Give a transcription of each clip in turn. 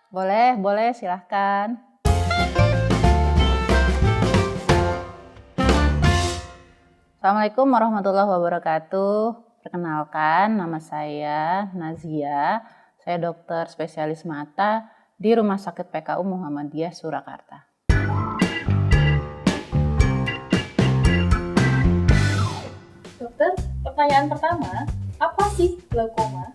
Boleh, silahkan. Assalamualaikum warahmatullahi wabarakatuh. Perkenalkan, nama saya Nazia. Saya dokter spesialis mata di Rumah Sakit PKU Muhammadiyah Surakarta. Dokter, pertanyaan pertama, apa sih glaukoma?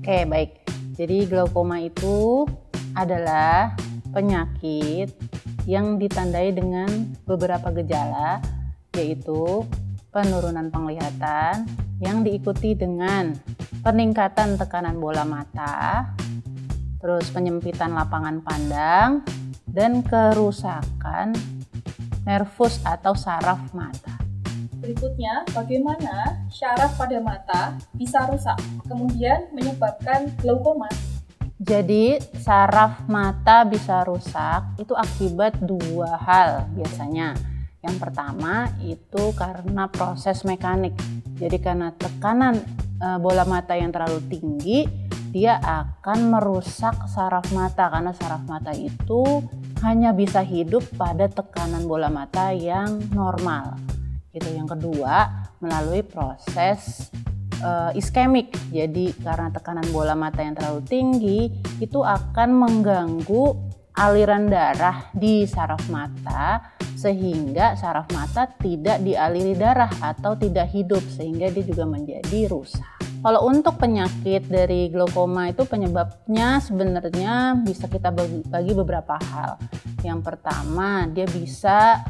Oke, baik. Jadi glaukoma itu adalah penyakit yang ditandai dengan beberapa gejala, yaitu penurunan penglihatan yang diikuti dengan peningkatan tekanan bola mata, terus penyempitan lapangan pandang, dan kerusakan nervus atau saraf mata. Berikutnya, bagaimana syaraf pada mata bisa rusak, kemudian menyebabkan glaukoma? Jadi saraf mata bisa rusak itu akibat dua hal biasanya. Yang pertama itu karena proses mekanik. Jadi karena tekanan bola mata yang terlalu tinggi, dia akan merusak saraf mata karena saraf mata itu hanya bisa hidup pada tekanan bola mata yang normal. Gitu. Yang kedua, melalui proses iskemik. Jadi karena tekanan bola mata yang terlalu tinggi itu akan mengganggu aliran darah di saraf mata sehingga saraf mata tidak dialiri darah atau tidak hidup sehingga dia juga menjadi rusak. Kalau untuk penyakit dari glaukoma itu penyebabnya sebenarnya bisa kita bagi beberapa hal. Yang pertama, dia bisa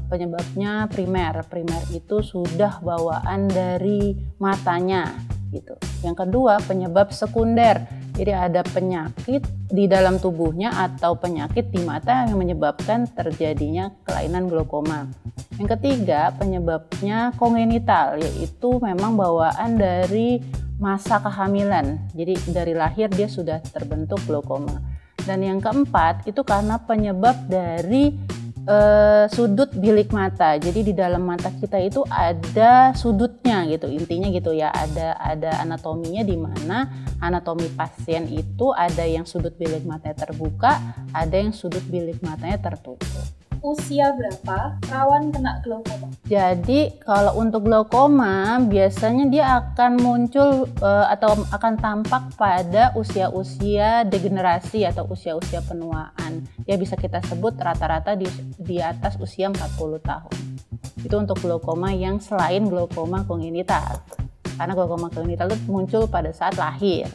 penyebabnya primer. Primer itu sudah bawaan dari matanya gitu. Yang kedua, penyebab sekunder. Jadi ada penyakit di dalam tubuhnya atau penyakit di mata yang menyebabkan terjadinya kelainan glaukoma. Yang ketiga, penyebabnya kongenital, yaitu memang bawaan dari masa kehamilan. Jadi dari lahir dia sudah terbentuk glaukoma. Dan yang keempat itu karena penyebab dari sudut bilik mata. Jadi di dalam mata kita itu ada sudutnya gitu, intinya gitu ya. Ada anatominya di mana anatomi pasien itu ada yang sudut bilik matanya terbuka, ada yang sudut bilik matanya tertutup. Usia berapa rawan kena glaukoma? Jadi kalau untuk glaukoma biasanya dia akan muncul atau akan tampak pada usia-usia degenerasi atau usia-usia penuaan. Ya bisa kita sebut rata-rata di atas usia 40 tahun. Itu untuk glaukoma yang selain glaukoma kongenital. Karena glaukoma kongenital itu muncul pada saat lahir.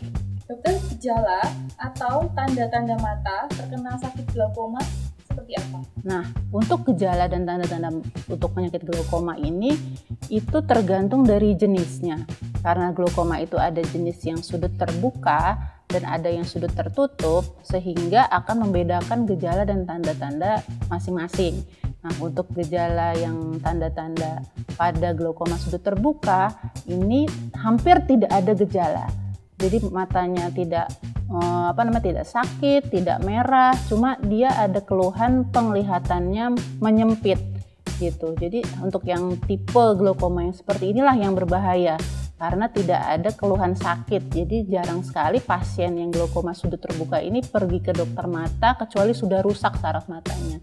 Dokter, gejala atau tanda-tanda mata terkena sakit glaukoma seperti apa? Nah, untuk gejala dan tanda-tanda untuk penyakit glaukoma ini itu tergantung dari jenisnya. Karena glaukoma itu ada jenis yang sudut terbuka dan ada yang sudut tertutup sehingga akan membedakan gejala dan tanda-tanda masing-masing. Nah, untuk gejala yang tanda-tanda pada glaukoma sudut terbuka ini hampir tidak ada gejala. Jadi matanya tidak sakit, tidak merah, cuma dia ada keluhan penglihatannya menyempit gitu. Jadi untuk yang tipe glaukoma yang seperti inilah yang berbahaya karena tidak ada keluhan sakit. Jadi jarang sekali pasien yang glaukoma sudut terbuka ini pergi ke dokter mata kecuali sudah rusak saraf matanya.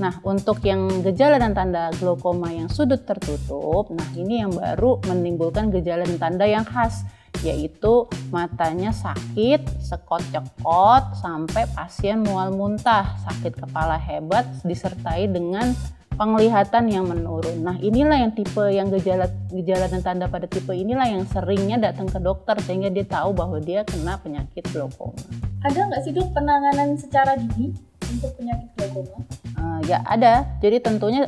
Nah, untuk yang gejala dan tanda glaukoma yang sudut tertutup, nah ini yang baru menimbulkan gejala dan tanda yang khas, yaitu matanya sakit, sekot-cekot, sampai pasien mual muntah, sakit kepala hebat, disertai dengan penglihatan yang menurun. Nah, inilah yang tipe yang gejala dan tanda pada tipe inilah yang seringnya datang ke dokter sehingga dia tahu bahwa dia kena penyakit glaukoma. Ada nggak sih dok penanganan secara dini untuk penyakit glaukoma? Ya ada, jadi tentunya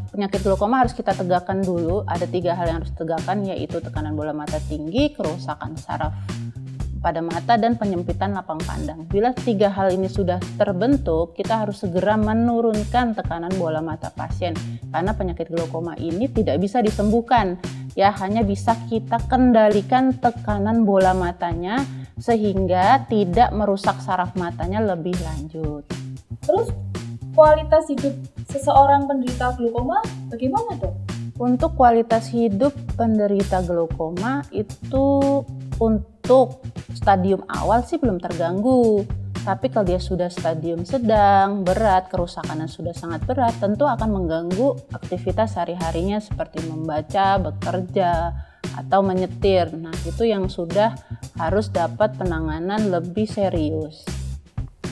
penyakit glaukoma harus kita tegakkan dulu. Ada 3 hal yang harus ditegakkan, yaitu tekanan bola mata tinggi, kerusakan saraf pada mata, dan penyempitan lapang pandang. Bila 3 hal ini sudah terbentuk, kita harus segera menurunkan tekanan bola mata pasien. Karena penyakit glaukoma ini tidak bisa disembuhkan, ya hanya bisa kita kendalikan tekanan bola matanya sehingga tidak merusak saraf matanya lebih lanjut. Terus kualitas hidup seseorang penderita glaukoma bagaimana dok? Untuk kualitas hidup penderita glaukoma itu untuk stadium awal sih belum terganggu. Tapi kalau dia sudah stadium sedang, berat, kerusakannya sudah sangat berat, tentu akan mengganggu aktivitas sehari-harinya seperti membaca, bekerja, atau menyetir. Nah, itu yang sudah harus dapat penanganan lebih serius.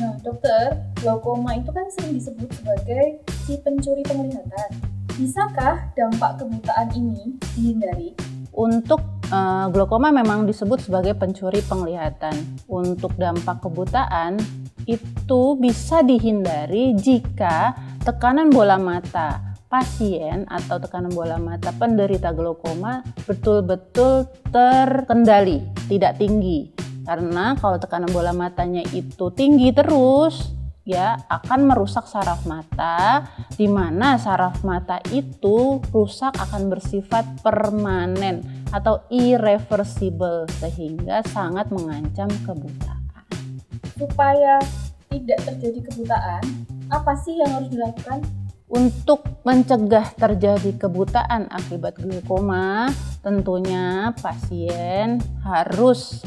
Nah, dokter, glaukoma itu kan sering disebut sebagai si pencuri penglihatan. Bisakah dampak kebutaan ini dihindari? Untuk glaukoma memang disebut sebagai pencuri penglihatan. Untuk dampak kebutaan itu bisa dihindari jika tekanan bola mata pasien atau tekanan bola mata penderita glaukoma betul-betul terkendali, tidak tinggi. Karena kalau tekanan bola matanya itu tinggi terus, ya akan merusak saraf mata, di mana saraf mata itu rusak akan bersifat permanen atau irreversible sehingga sangat mengancam kebutaan. Supaya tidak terjadi kebutaan, apa sih yang harus dilakukan? Untuk mencegah terjadi kebutaan akibat glaukoma, tentunya pasien harus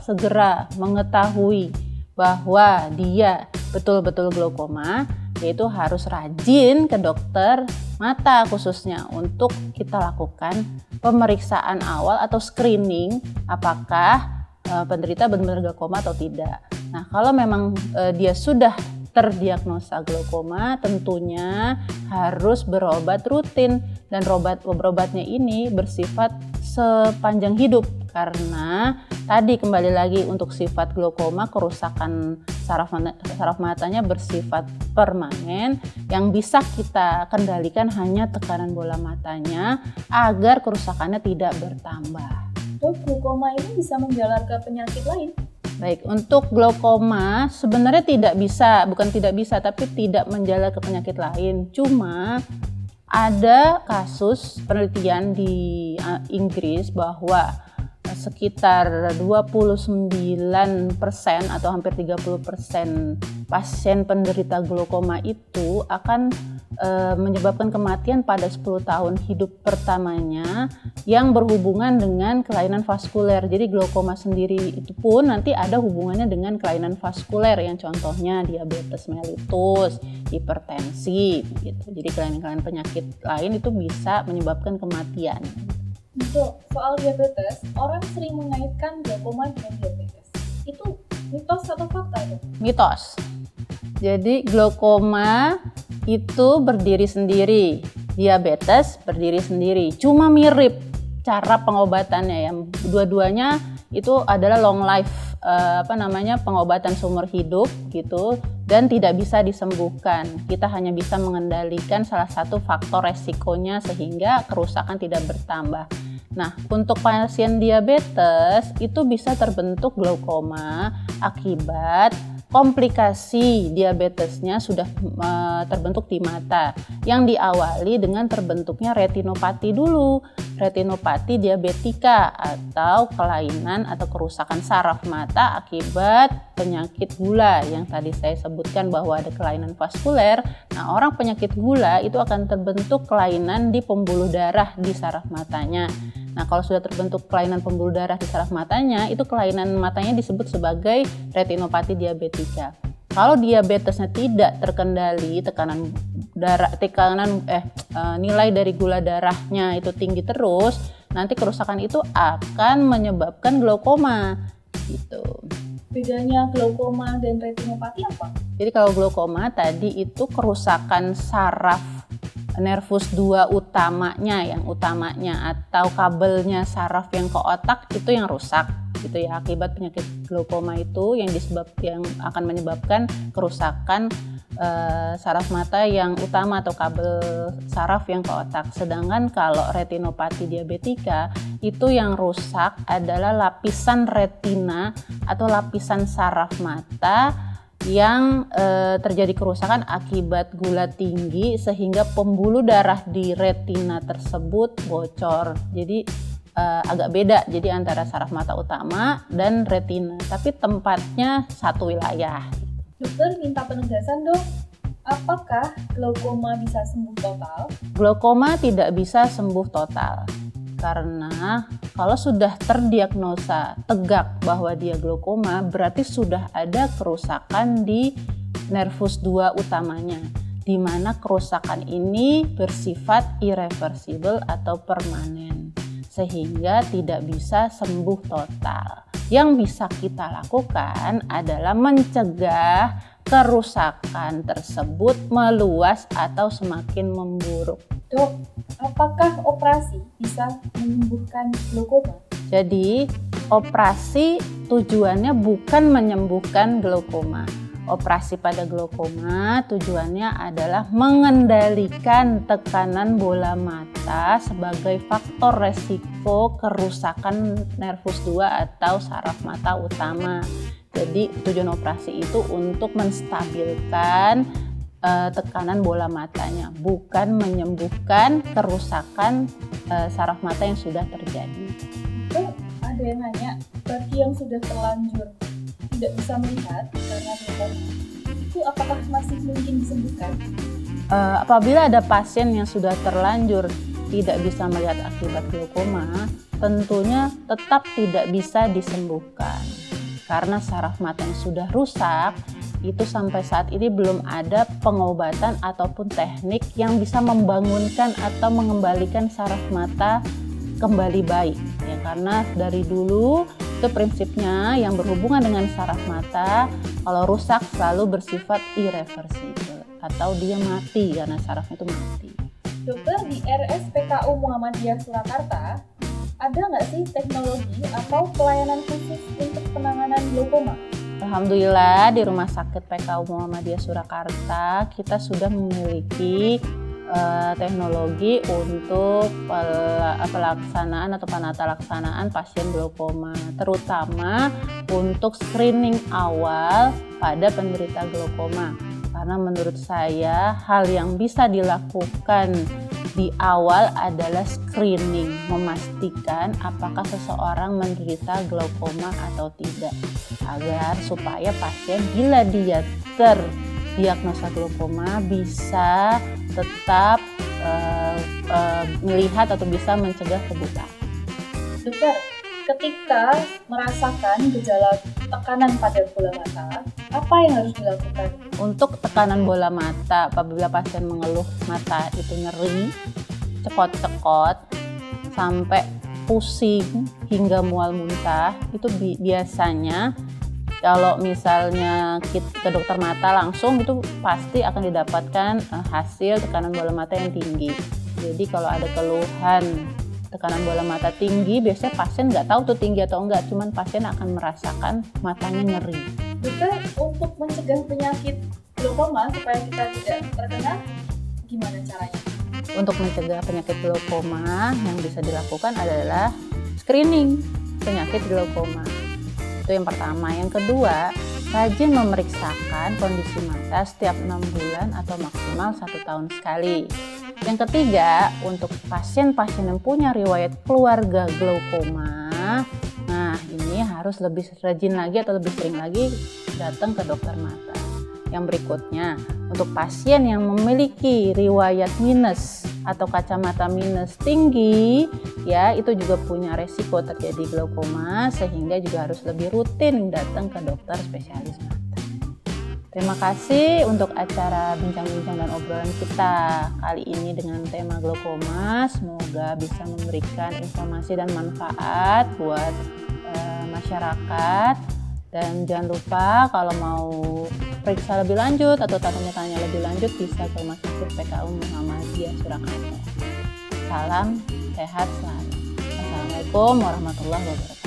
segera mengetahui bahwa dia betul-betul glaukoma, yaitu harus rajin ke dokter mata khususnya untuk kita lakukan pemeriksaan awal atau screening apakah penderita benar-benar glaukoma atau tidak. Nah, kalau memang dia sudah terdiagnosa glaukoma, tentunya harus berobat rutin dan berobatnya ini bersifat sepanjang hidup karena tadi kembali lagi untuk sifat glaukoma kerusakan saraf matanya bersifat permanen yang bisa kita kendalikan hanya tekanan bola matanya agar kerusakannya tidak bertambah. Dok, glaukoma ini bisa menjalar ke penyakit lain? Baik, untuk glaukoma sebenarnya tapi tidak menjalar ke penyakit lain. Cuma ada kasus penelitian di Inggris bahwa sekitar 29% atau hampir 30% pasien penderita glaukoma itu akan menyebabkan kematian pada 10 tahun hidup pertamanya yang berhubungan dengan kelainan vaskuler. Jadi glaukoma sendiri itu pun nanti ada hubungannya dengan kelainan vaskuler yang contohnya diabetes mellitus, hipertensi gitu. Jadi kelainan-kelainan penyakit lain itu bisa menyebabkan kematian. Dok, soal diabetes, orang sering mengaitkan glaukoma dengan diabetes. Itu mitos atau fakta, Dok? Mitos. Jadi glaukoma itu berdiri sendiri, diabetes berdiri sendiri. Cuma mirip cara pengobatannya ya. Dua-duanya itu adalah long life pengobatan seumur hidup gitu dan tidak bisa disembuhkan. Kita hanya bisa mengendalikan salah satu faktor resikonya sehingga kerusakan tidak bertambah. Nah, untuk pasien diabetes itu bisa terbentuk glaukoma akibat komplikasi diabetesnya sudah terbentuk di mata yang diawali dengan terbentuknya retinopati dulu. Retinopati diabetika atau kelainan atau kerusakan saraf mata akibat penyakit gula yang tadi saya sebutkan bahwa ada kelainan vaskuler. Nah, orang penyakit gula itu akan terbentuk kelainan di pembuluh darah di saraf matanya. Nah, kalau sudah terbentuk kelainan pembuluh darah di saraf matanya, itu kelainan matanya disebut sebagai retinopati diabetika. Kalau diabetesnya tidak terkendali, nilai dari gula darahnya itu tinggi terus, nanti kerusakan itu akan menyebabkan glaukoma gitu. Bedanya glaukoma dan retinopati apa? Jadi kalau glaukoma tadi itu kerusakan saraf nervus 2 utamanya atau kabelnya saraf yang ke otak itu yang rusak gitu ya, akibat penyakit glaukoma itu yang akan menyebabkan kerusakan saraf mata yang utama atau kabel saraf yang ke otak. Sedangkan kalau retinopati diabetika itu yang rusak adalah lapisan retina atau lapisan saraf mata yang terjadi kerusakan akibat gula tinggi sehingga pembuluh darah di retina tersebut bocor. Jadi agak beda jadi antara saraf mata utama dan retina, tapi tempatnya satu wilayah. Dokter minta penegasan, Dok. Apakah glaukoma bisa sembuh total? Glaukoma tidak bisa sembuh total. Karena kalau sudah terdiagnosa tegak bahwa dia glaukoma, berarti sudah ada kerusakan di nervus 2 utamanya, di mana kerusakan ini bersifat irreversible atau permanen, sehingga tidak bisa sembuh total. Yang bisa kita lakukan adalah mencegah kerusakan tersebut meluas atau semakin memburuk. Dok, apakah operasi bisa menyembuhkan glaukoma? Jadi, operasi tujuannya bukan menyembuhkan glaukoma. Operasi pada glaukoma tujuannya adalah mengendalikan tekanan bola mata sebagai faktor resiko kerusakan nervus 2 atau saraf mata utama. Jadi, tujuan operasi itu untuk menstabilkan tekanan bola matanya, bukan menyembuhkan kerusakan saraf mata yang sudah terjadi. Itu ada yang nanya, bagi yang sudah terlanjur tidak bisa melihat karena glaukoma, itu apakah masih mungkin disembuhkan? Apabila ada pasien yang sudah terlanjur tidak bisa melihat akibat glaukoma, tentunya tetap tidak bisa disembuhkan. Karena saraf mata yang sudah rusak, itu sampai saat ini belum ada pengobatan ataupun teknik yang bisa membangunkan atau mengembalikan saraf mata kembali baik. Ya, karena dari dulu itu prinsipnya yang berhubungan dengan saraf mata, kalau rusak selalu bersifat irreversible atau dia mati karena sarafnya itu mati. Dokter, di RSPKU Muhammadiyah Surakarta, ada nggak sih teknologi atau pelayanan khusus untuk penanganan glaukoma? Alhamdulillah di Rumah Sakit PKU Muhammadiyah Surakarta kita sudah memiliki teknologi untuk pelaksanaan atau penata laksanaan pasien glaukoma, terutama untuk screening awal pada penderita glaukoma. Karena menurut saya hal yang bisa dilakukan di awal adalah screening, memastikan apakah seseorang menderita glaukoma atau tidak, agar supaya pasien bila dia terdiagnosa glaukoma bisa tetap melihat atau bisa mencegah kebutaan. Dokter, ketika merasakan gejala tekanan pada bola mata, apa yang harus dilakukan? Untuk tekanan bola mata, apabila pasien mengeluh mata itu nyeri, cekot-cekot, sampai pusing hingga mual muntah, itu biasanya kalau misalnya ke dokter mata langsung itu pasti akan didapatkan hasil tekanan bola mata yang tinggi. Jadi kalau ada keluhan tekanan bola mata tinggi, biasanya pasien nggak tahu tuh tinggi atau enggak, cuman pasien akan merasakan matanya nyeri. Dokter, untuk mencegah penyakit glaukoma supaya kita tidak terkena, gimana caranya? Untuk mencegah penyakit glaukoma yang bisa dilakukan adalah screening penyakit glaukoma. Itu yang pertama. Yang kedua, rajin memeriksakan kondisi mata setiap 6 bulan atau maksimal 1 tahun sekali. Yang ketiga, untuk pasien-pasien yang punya riwayat keluarga glaukoma, nah ini harus lebih rajin lagi atau lebih sering lagi datang ke dokter mata. Yang berikutnya, untuk pasien yang memiliki riwayat minus atau kacamata minus tinggi, ya itu juga punya resiko terjadi glaukoma, sehingga juga harus lebih rutin datang ke dokter spesialis mata. Terima kasih untuk acara bincang-bincang dan obrolan kita kali ini dengan tema glaukoma. Semoga bisa memberikan informasi dan manfaat buat masyarakat. Dan jangan lupa kalau mau periksa lebih lanjut atau tanya-tanya lebih lanjut bisa ke Rumah Sakit PKU Muhammadiyah Surakarta. Salam sehat selalu. Assalamualaikum warahmatullahi wabarakatuh.